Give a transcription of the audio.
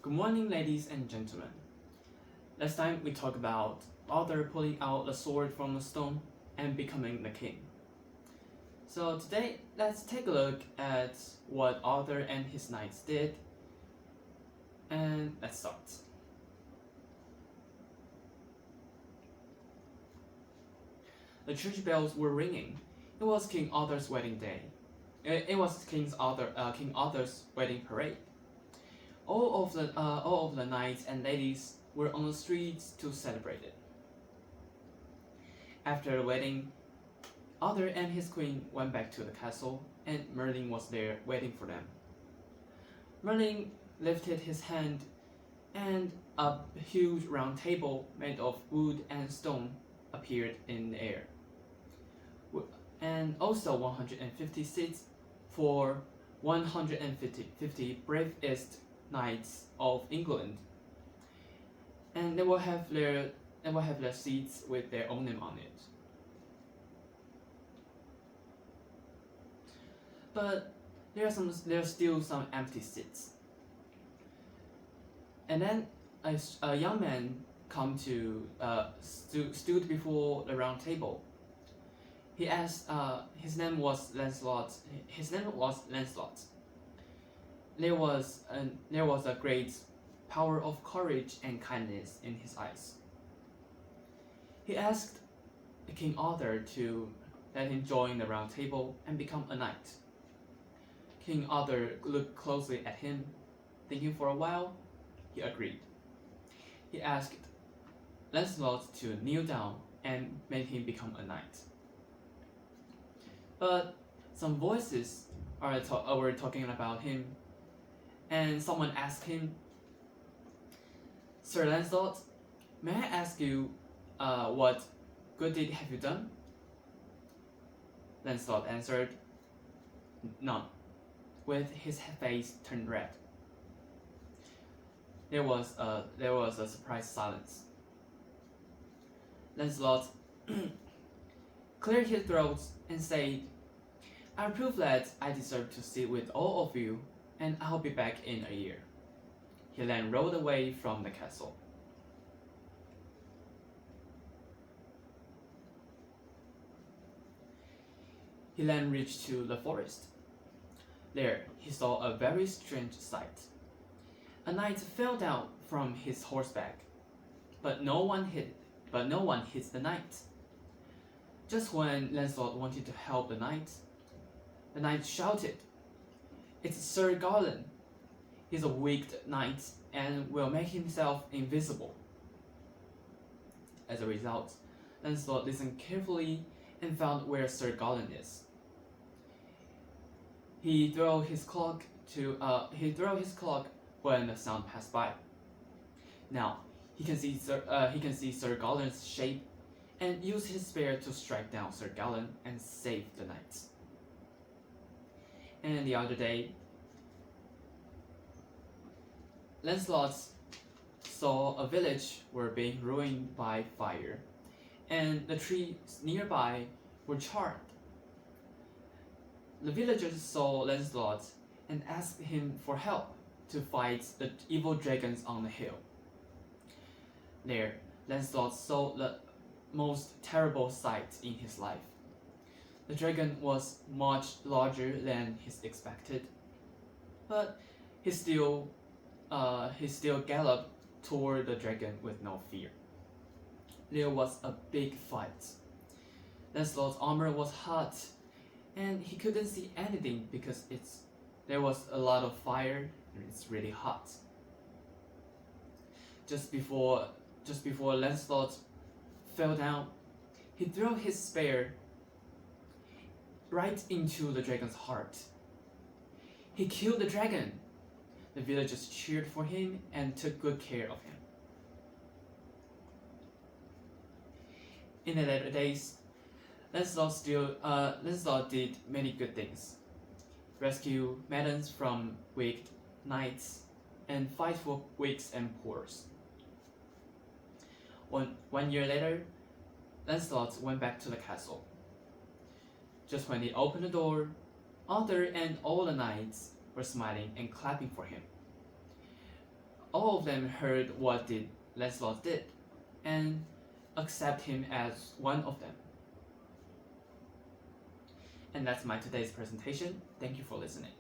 Good morning, ladies and gentlemen. Last time we talked about Arthur pulling out the sword from the stone and becoming the king. So today, let's take a look at what Arthur and his knights did, and let's start. The church bells were ringing. It was King Arthur's wedding day. It was King Arthur's wedding parade. All of the knights and ladies were on the streets to celebrate it. After the wedding, Arthur and his queen went back to the castle, and Merlin was there waiting for them. Merlin lifted his hand, and a huge round table made of wood and stone appeared in the air, and also 150 seats for 150 bravest knights of England, and they will have their seats with their own name on it. But there are still some empty seats. And then a young man stood before the round table. He asked. His name was Lancelot. There was a great power of courage and kindness in his eyes. He asked King Arthur to let him join the round table and become a knight. King Arthur looked closely at him. Thinking for a while, he agreed. He asked Lancelot to kneel down and made him become a knight. But some voices were talking about him, and someone asked him, "Sir Lancelot, may I ask you, what good deed have you done?" Lancelot answered, "None," with his face turned red. There was a surprised silence. Lancelot cleared his throat and said, "I prove that I deserve to sit with all of you, and I'll be back in a year." He then rode away from the castle. He then reached to the forest. There, he saw a very strange sight. A knight fell down from his horseback, but no one hit the knight. Just when Lancelot wanted to help the knight shouted, "It's Sir Gawain. He's a wicked knight and will make himself invisible." As a result, Lancelot listened carefully and found where Sir Gawain is. He threw his cloak when the sound passed by. Now he can see Sir Gawain's shape, and use his spear to strike down Sir Gawain and save the knights. And the other day, Lancelot saw a village were being ruined by fire, and the trees nearby were charred. The villagers saw Lancelot and asked him for help to fight the evil dragons on the hill. There, Lancelot saw the most terrible sight in his life. The dragon was much larger than he expected, but he still galloped toward the dragon with no fear. There was a big fight. Lancelot's armor was hot, and he couldn't see anything because there was a lot of fire and it's really hot. Just before Lancelot fell down, he threw his spear right into the dragon's heart. He killed the dragon. The villagers cheered for him and took good care of him. In the later days, Lancelot did many good things: rescue maidens from wicked knights, and fight for weak and poor. One year later, Lancelot went back to the castle. Just when he opened the door, Arthur and all the knights were smiling and clapping for him. all of them heard what did Lancelot did, and accept him as one of them. And that's my today's presentation. Thank you for listening.